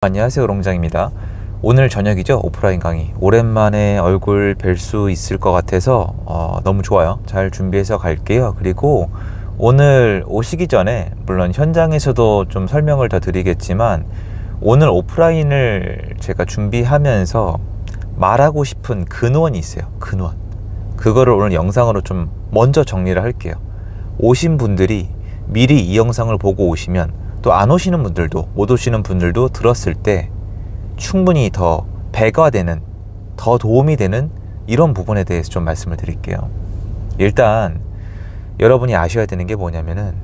안녕하세요, 롱장입니다. 오늘 저녁이죠. 오프라인 강의 오랜만에 얼굴 뵐 수 있을 것 같아서 너무 좋아요. 잘 준비해서 갈게요. 그리고 오늘 오시기 전에 물론 현장에서도 좀 설명을 더 드리겠지만 오늘 오프라인을 제가 준비하면서 말하고 싶은 근원이 있어요. 근원. 그거를 오늘 영상으로 좀 먼저 정리를 할게요. 오신 분들이 미리 이 영상을 보고 오시면 또 안 오시는 분들도, 못 오시는 분들도 들었을 때 충분히 더 배가 되는, 더 도움이 되는 이런 부분에 대해서 좀 말씀을 드릴게요. 일단 여러분이 아셔야 되는 게 뭐냐면은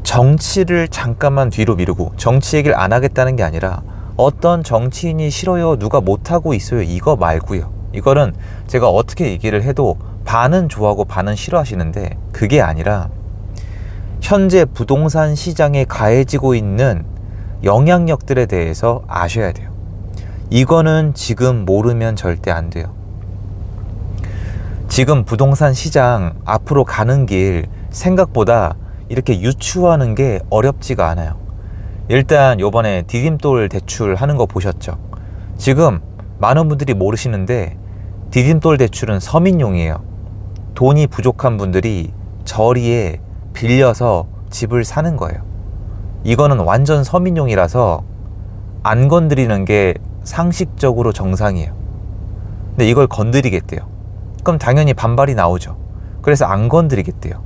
정치를 잠깐만 뒤로 미루고 정치 얘기를 안 하겠다는 게 아니라 어떤 정치인이 싫어요, 누가 못하고 있어요, 이거 말고요. 이거는 제가 어떻게 얘기를 해도 반은 좋아하고 반은 싫어하시는데 그게 아니라 현재 부동산 시장에 가해지고 있는 영향력들에 대해서 아셔야 돼요. 이거는 지금 모르면 절대 안 돼요. 지금 부동산 시장 앞으로 가는 길 생각보다 이렇게 유추하는 게 어렵지가 않아요. 일단 요번에 디딤돌 대출 하는 거 보셨죠? 지금 많은 분들이 모르시는데 디딤돌 대출은 서민용이에요. 돈이 부족한 분들이 저리에 빌려서 집을 사는 거예요. 이거는 완전 서민용이라서 안 건드리는 게 상식적으로 정상이에요. 근데 이걸 건드리겠대요. 그럼 당연히 반발이 나오죠. 그래서 안 건드리겠대요.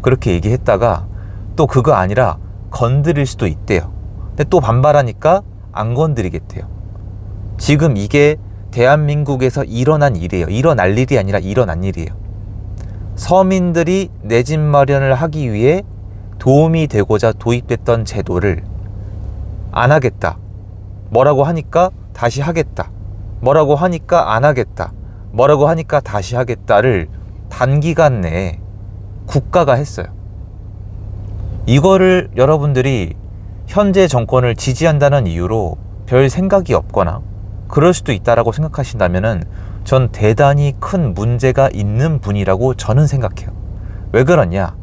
그렇게 얘기했다가 또 그거 아니라 건드릴 수도 있대요. 근데 또 반발하니까 안 건드리겠대요. 지금 이게 대한민국에서 일어난 일이에요. 일어날 일이 아니라 일어난 일이에요. 서민들이 내 집 마련을 하기 위해 도움이 되고자 도입됐던 제도를 안 하겠다. 뭐라고 하니까 다시 하겠다. 뭐라고 하니까 안 하겠다. 뭐라고 하니까 다시 하겠다를 단기간 내에 국가가 했어요. 이거를 여러분들이 현재 정권을 지지한다는 이유로 별 생각이 없거나 그럴 수도 있다라고 생각하신다면은 전 대단히 큰 문제가 있는 분이라고 저는 생각해요. 왜 그러냐?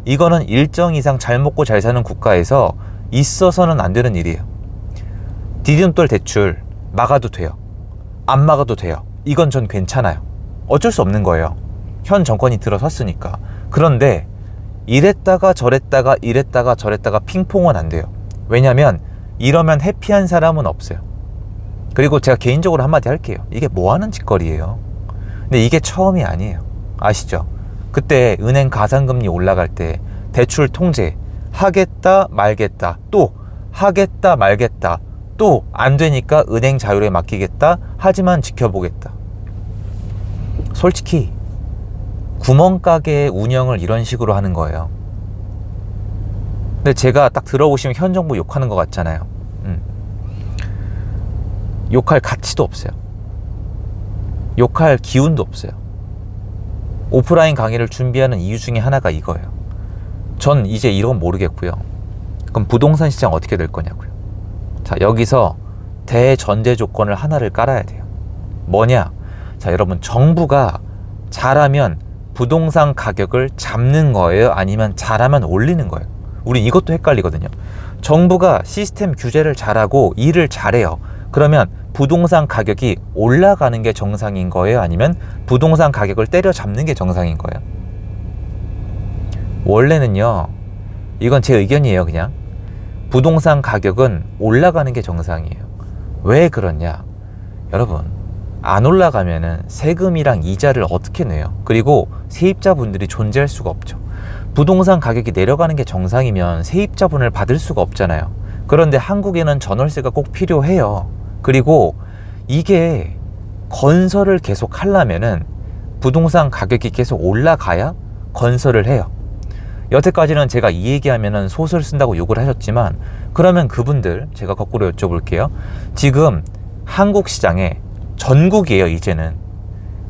이거는 일정 이상 잘 먹고 잘 사는 국가에서 있어서는 안 되는 일이에요. 디딤돌 대출 막아도 돼요. 안 막아도 돼요. 이건 전 괜찮아요. 어쩔 수 없는 거예요. 현 정권이 들어섰으니까. 그런데 이랬다가 저랬다가 이랬다가 저랬다가 핑퐁은 안 돼요. 왜냐면 이러면 해피한 사람은 없어요. 그리고 제가 개인적으로 한마디 할게요. 이게 뭐 하는 짓거리예요. 근데 이게 처음이 아니에요. 아시죠? 그때 은행 가상금리 올라갈 때 대출 통제 하겠다 말겠다, 또 하겠다 말겠다, 또 안 되니까 은행 자율에 맡기겠다, 하지만 지켜보겠다. 솔직히 구멍가게 운영을 이런 식으로 하는 거예요. 근데 제가 딱 들어보시면 현 정부 욕하는 것 같잖아요. 욕할 가치도 없어요. 욕할 기운도 없어요. 오프라인 강의를 준비하는 이유 중에 하나가 이거예요. 전 이제 이런 모르겠고요. 그럼 부동산 시장 어떻게 될 거냐고요. 자, 여기서 대전제 조건을 하나를 깔아야 돼요. 뭐냐? 자, 여러분, 정부가 잘하면 부동산 가격을 잡는 거예요? 아니면 잘하면 올리는 거예요? 우린 이것도 헷갈리거든요. 정부가 시스템 규제를 잘하고 일을 잘해요. 그러면 부동산 가격이 올라가는 게 정상인 거예요? 아니면 부동산 가격을 때려잡는 게 정상인 거예요? 원래는요, 이건 제 의견이에요. 그냥 부동산 가격은 올라가는 게 정상이에요. 왜 그러냐? 여러분, 안 올라가면은 세금이랑 이자를 어떻게 내요? 그리고 세입자분들이 존재할 수가 없죠. 부동산 가격이 내려가는 게 정상이면 세입자분을 받을 수가 없잖아요. 그런데 한국에는 전월세가 꼭 필요해요. 그리고 이게 건설을 계속 하려면은 부동산 가격이 계속 올라가야 건설을 해요. 여태까지는 제가 이 얘기하면은 소설 쓴다고 욕을 하셨지만, 그러면 그분들 제가 거꾸로 여쭤볼게요. 지금 한국 시장에 전국이에요. 이제는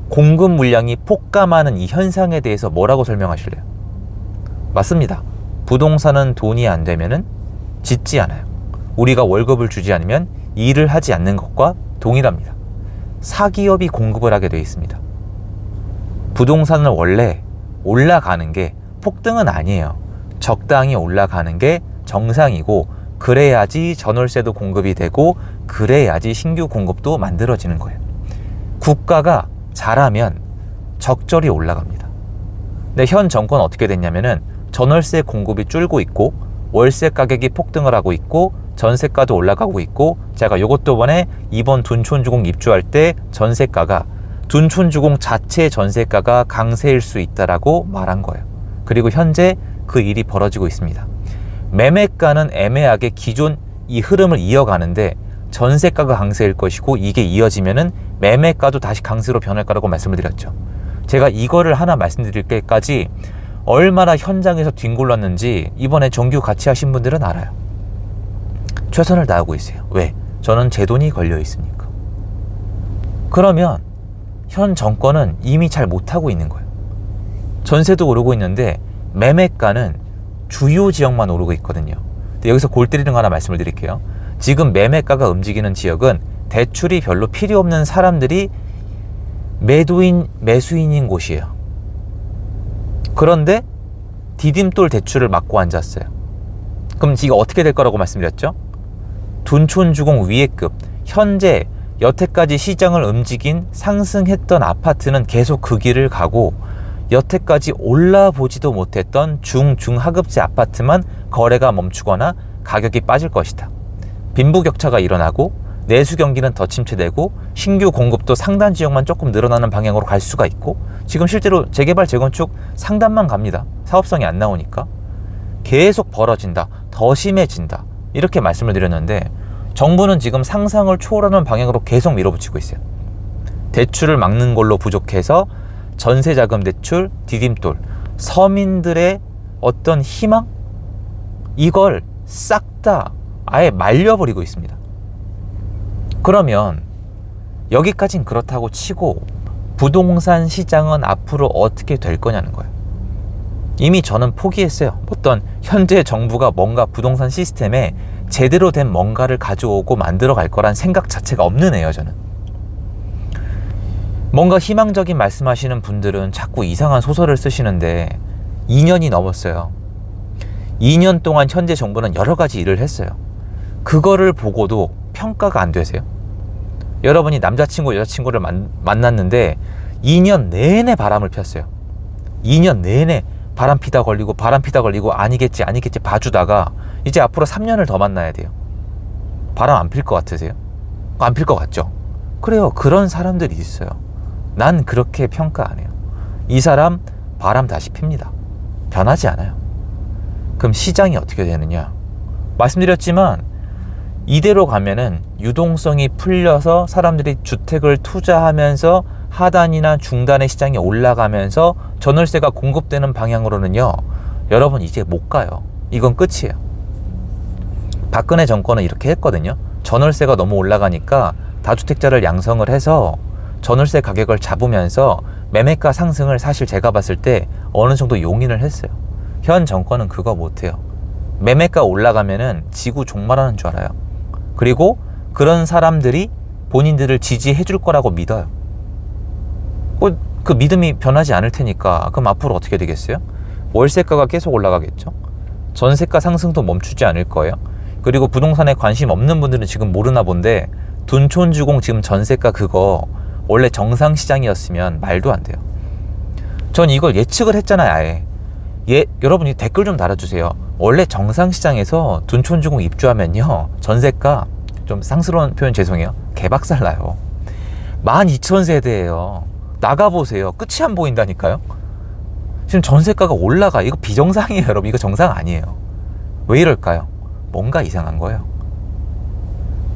공급 물량이 폭감하는 이 현상에 대해서 뭐라고 설명하실래요? 맞습니다. 부동산은 돈이 안 되면은 짓지 않아요. 우리가 월급을 주지 않으면 일을 하지 않는 것과 동일합니다. 사기업이 공급을 하게 되어 있습니다. 부동산은 원래 올라가는 게 폭등은 아니에요. 적당히 올라가는 게 정상이고 그래야지 전월세도 공급이 되고 그래야지 신규 공급도 만들어지는 거예요. 국가가 잘하면 적절히 올라갑니다. 근데 현 정권 어떻게 됐냐면은 전월세 공급이 줄고 있고 월세 가격이 폭등을 하고 있고 전세가도 올라가고 있고, 제가 요것도 이번 둔촌주공 입주할 때 전세가가 둔촌주공 자체 전세가가 강세일 수 있다라고 말한 거예요. 그리고 현재 그 일이 벌어지고 있습니다. 매매가는 애매하게 기존 이 흐름을 이어가는데 전세가가 강세일 것이고, 이게 이어지면은 매매가도 다시 강세로 변할 거라고 말씀을 드렸죠. 제가 이거를 하나 말씀드릴 때까지 얼마나 현장에서 뒹굴렀는지 이번에 정규 같이 하신 분들은 알아요. 최선을 다하고 있어요. 왜? 저는 제 돈이 걸려 있으니까. 그러면 현 정권은 이미 잘 못하고 있는 거예요. 전세도 오르고 있는데 매매가는 주요 지역만 오르고 있거든요. 근데 여기서 골 때리는 거 하나 말씀을 드릴게요. 지금 매매가가 움직이는 지역은 대출이 별로 필요 없는 사람들이 매수인인 곳이에요. 그런데 디딤돌 대출을 막고 앉았어요. 그럼 이거 어떻게 될 거라고 말씀드렸죠? 둔촌주공 위에급, 현재 여태까지 시장을 움직인 상승했던 아파트는 계속 그 길을 가고, 여태까지 올라보지도 못했던 중하급지 아파트만 거래가 멈추거나 가격이 빠질 것이다. 빈부격차가 일어나고 내수 경기는 더 침체되고 신규 공급도 상단 지역만 조금 늘어나는 방향으로 갈 수가 있고, 지금 실제로 재개발 재건축 상단만 갑니다. 사업성이 안 나오니까. 계속 벌어진다, 더 심해진다, 이렇게 말씀을 드렸는데 정부는 지금 상상을 초월하는 방향으로 계속 밀어붙이고 있어요. 대출을 막는 걸로 부족해서 전세자금 대출, 디딤돌, 서민들의 어떤 희망? 이걸 싹 다 아예 말려버리고 있습니다. 그러면 여기까진 그렇다고 치고 부동산 시장은 앞으로 어떻게 될 거냐는 거예요. 이미 저는 포기했어요. 어떤 현재 정부가 뭔가 부동산 시스템에 제대로 된 뭔가를 가져오고 만들어 갈 거란 생각 자체가 없는 애예요, 저는. 뭔가 희망적인 말씀하시는 분들은 자꾸 이상한 소설을 쓰시는데 2년이 넘었어요. 2년 동안 현재 정부는 여러 가지 일을 했어요. 그거를 보고도 평가가 안 되세요? 여러분이 남자친구, 여자친구를 만났는데 2년 내내 바람을 폈어요. 2년 내내 바람 피다 걸리고 아니겠지 봐주다가 이제 앞으로 3년을 더 만나야 돼요. 바람 안 필 것 같으세요? 안 필 것 같죠? 그래요. 그런 사람들이 있어요. 난 그렇게 평가 안 해요. 이 사람 바람 다시 핍니다. 변하지 않아요. 그럼 시장이 어떻게 되느냐? 말씀드렸지만 이대로 가면은 유동성이 풀려서 사람들이 주택을 투자하면서 하단이나 중단의 시장이 올라가면서 전월세가 공급되는 방향으로는요, 여러분 이제 못 가요. 이건 끝이에요. 박근혜 정권은 이렇게 했거든요. 전월세가 너무 올라가니까 다주택자를 양성을 해서 전월세 가격을 잡으면서 매매가 상승을 사실 제가 봤을 때 어느 정도 용인을 했어요. 현 정권은 그거 못해요. 매매가 올라가면은 지구 종말하는 줄 알아요. 그리고 그런 사람들이 본인들을 지지해 줄 거라고 믿어요. 그 믿음이 변하지 않을 테니까 그럼 앞으로 어떻게 되겠어요? 월세가가 계속 올라가겠죠. 전세가 상승도 멈추지 않을 거예요. 그리고 부동산에 관심 없는 분들은 지금 모르나 본데 둔촌주공 지금 전세가 그거 원래 정상 시장이었으면 말도 안 돼요. 전 이걸 예측을 했잖아요. 아예. 여러분이 댓글 좀 달아주세요. 원래 정상 시장에서 둔촌주공 입주하면요, 전세가, 좀 상스러운 표현 죄송해요, 개박살 나요. 12,000세대예요. 나가보세요. 끝이 안 보인다니까요. 지금 전세가가 올라가. 이거 비정상이에요, 여러분. 이거 정상 아니에요. 왜 이럴까요? 뭔가 이상한 거예요.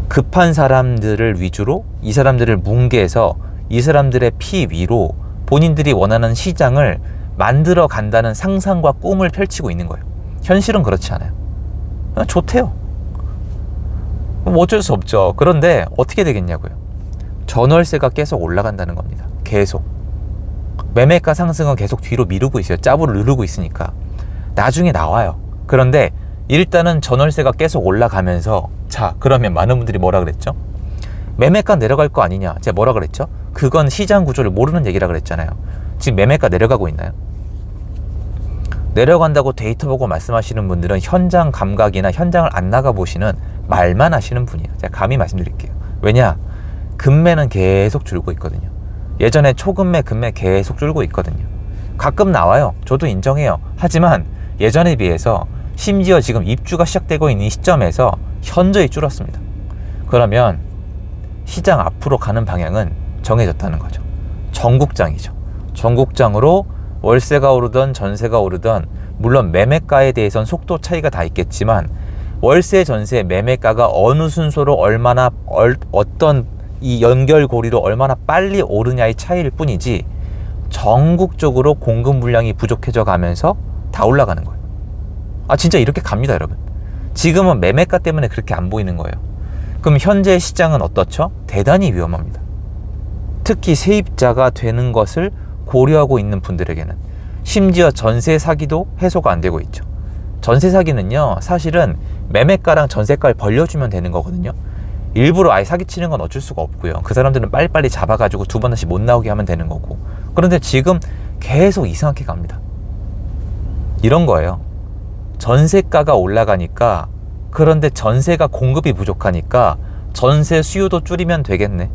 급한 사람들을 위주로 이 사람들을 뭉개서 이 사람들의 피 위로 본인들이 원하는 시장을 만들어 간다는 상상과 꿈을 펼치고 있는 거예요. 현실은 그렇지 않아요. 좋대요. 어쩔 수 없죠. 그런데 어떻게 되겠냐고요. 전월세가 계속 올라간다는 겁니다. 계속. 매매가 상승은 계속 뒤로 미루고 있어요. 짜부를 누르고 있으니까. 나중에 나와요. 그런데 일단은 전월세가 계속 올라가면서, 자, 그러면 많은 분들이 뭐라 그랬죠? 매매가 내려갈 거 아니냐. 제가 뭐라 그랬죠? 그건 시장 구조를 모르는 얘기라 그랬잖아요. 지금 매매가 내려가고 있나요? 내려간다고 데이터 보고 말씀하시는 분들은 현장 감각이나 현장을 안 나가 보시는 말만 하시는 분이에요. 제가 감히 말씀드릴게요. 왜냐? 금매는 계속 줄고 있거든요. 예전에 초금매, 금매 계속 줄고 있거든요. 가끔 나와요. 저도 인정해요. 하지만 예전에 비해서 심지어 지금 입주가 시작되고 있는 시점에서 현저히 줄었습니다. 그러면 시장 앞으로 가는 방향은 정해졌다는 거죠. 전국장이죠. 전국장으로 월세가 오르든 전세가 오르든, 물론 매매가에 대해서는 속도 차이가 다 있겠지만 월세, 전세, 매매가가 어느 순서로 얼마나 어떤 이 연결고리로 얼마나 빨리 오르냐의 차이일 뿐이지, 전국적으로 공급 물량이 부족해져 가면서 다 올라가는 거예요. 진짜 이렇게 갑니다, 여러분. 지금은 매매가 때문에 그렇게 안 보이는 거예요. 그럼 현재 시장은 어떻죠? 대단히 위험합니다. 특히 세입자가 되는 것을 고려하고 있는 분들에게는, 심지어 전세 사기도 해소가 안 되고 있죠. 전세 사기는요, 사실은 매매가랑 전세가를 벌려주면 되는 거거든요. 일부러 아예 사기치는 건 어쩔 수가 없고요. 그 사람들은 빨리빨리 잡아가지고 두 번 다시 못 나오게 하면 되는 거고. 그런데 지금 계속 이상하게 갑니다. 이런 거예요. 전세가가 올라가니까, 그런데 전세가 공급이 부족하니까 전세 수요도 줄이면 되겠네,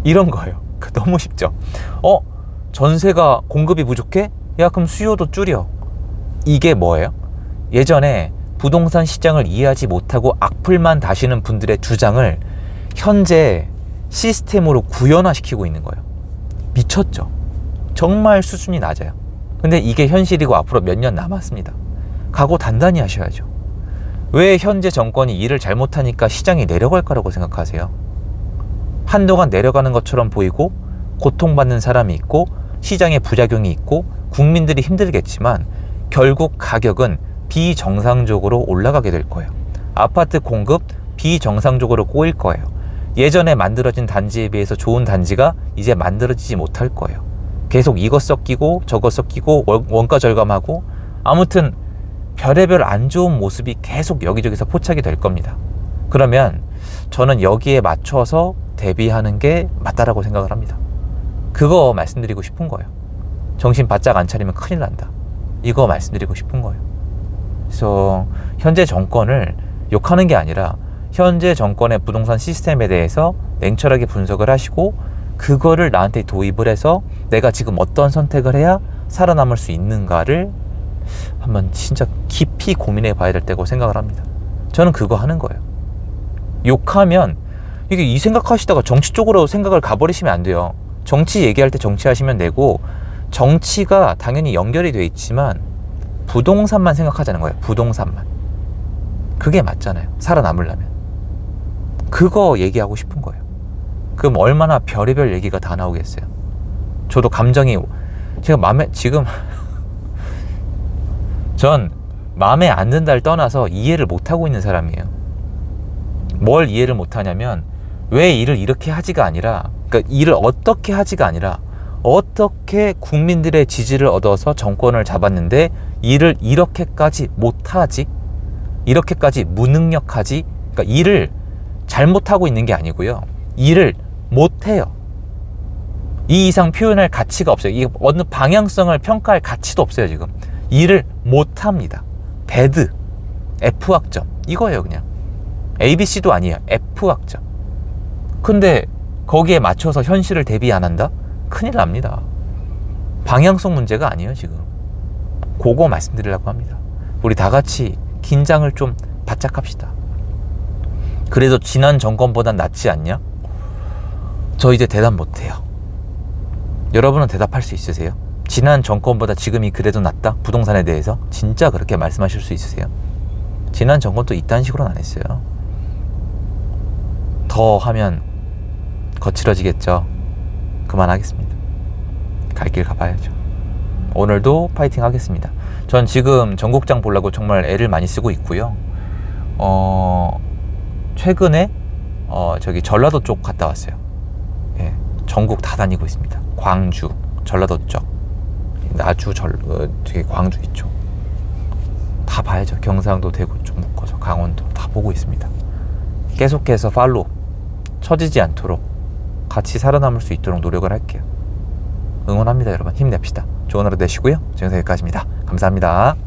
이런 거예요. 너무 쉽죠. 전세가 공급이 부족해? 야, 그럼 수요도 줄여. 이게 뭐예요? 예전에 부동산 시장을 이해하지 못하고 악플만 다시는 분들의 주장을 현재 시스템으로 구현화시키고 있는 거예요. 미쳤죠. 정말 수준이 낮아요. 근데 이게 현실이고 앞으로 몇 년 남았습니다. 각오 단단히 하셔야죠. 왜 현재 정권이 일을 잘못하니까 시장이 내려갈 거라고 생각하세요? 한동안 내려가는 것처럼 보이고 고통받는 사람이 있고 시장에 부작용이 있고 국민들이 힘들겠지만 결국 가격은 비정상적으로 올라가게 될 거예요. 아파트 공급 비정상적으로 꼬일 거예요. 예전에 만들어진 단지에 비해서 좋은 단지가 이제 만들어지지 못할 거예요. 계속 이것 섞이고 저것 섞이고 원가 절감하고, 아무튼 별의별 안 좋은 모습이 계속 여기저기서 포착이 될 겁니다. 그러면 저는 여기에 맞춰서 대비하는 게 맞다라고 생각을 합니다. 그거 말씀드리고 싶은 거예요. 정신 바짝 안 차리면 큰일 난다, 이거 말씀드리고 싶은 거예요. 그래서 현재 정권을 욕하는 게 아니라 현재 정권의 부동산 시스템에 대해서 냉철하게 분석을 하시고 그거를 나한테 도입을 해서 내가 지금 어떤 선택을 해야 살아남을 수 있는가를 한번 진짜 깊이 고민해 봐야 될 때고 생각을 합니다. 저는 그거 하는 거예요. 욕하면 이게 이 생각하시다가 정치 쪽으로 생각을 가버리시면 안 돼요. 정치 얘기할 때 정치 하시면 되고, 정치가 당연히 연결이 돼 있지만 부동산만 생각하자는 거예요. 부동산만. 그게 맞잖아요, 살아남으려면. 그거 얘기하고 싶은 거예요. 그럼 얼마나 별의별 얘기가 다 나오겠어요. 저도 감정이, 제가 지금 전 마음에 안 든다를 떠나서 이해를 못하고 있는 사람이에요. 뭘 이해를 못하냐면, 왜 일을 이렇게 하지가 아니라, 그러니까 일을 어떻게 하지가 아니라 어떻게 국민들의 지지를 얻어서 정권을 잡았는데 일을 이렇게까지 못하지? 이렇게까지 무능력하지? 그러니까 일을 잘못하고 있는 게 아니고요, 일을 못해요. 이 이상 표현할 가치가 없어요. 이 어느 방향성을 평가할 가치도 없어요. 지금 일을 못합니다. 배드, F학점, 이거예요. 그냥 ABC도 아니에요. F학점. 근데 거기에 맞춰서 현실을 대비 안 한다? 큰일 납니다. 방향성 문제가 아니에요. 지금 그거 말씀드리려고 합니다. 우리 다 같이 긴장을 좀 바짝 합시다. 그래도 지난 정권보단 낫지 않냐? 저 이제 대답 못해요. 여러분은 대답할 수 있으세요? 지난 정권보다 지금이 그래도 낫다? 부동산에 대해서 진짜 그렇게 말씀하실 수 있으세요? 지난 정권도 이딴 식으로는 안 했어요. 더 하면 거칠어지겠죠. 그만하겠습니다. 갈 길 가봐야죠. 오늘도 파이팅 하겠습니다. 전 지금 전국장 보려고 정말 애를 많이 쓰고 있고요. 최근에 저기 전라도 쪽 갔다 왔어요. 예, 전국 다 다니고 있습니다. 광주, 전라도 쪽, 나주, 저기 광주 이쪽 다 봐야죠. 경상도, 대구 쪽 묶어서 강원도 다 보고 있습니다. 계속해서 팔로우 처지지 않도록 같이 살아남을 수 있도록 노력을 할게요. 응원합니다, 여러분. 힘냅시다. 좋은 하루 되시고요. 지금까지 여기까지입니다. 감사합니다.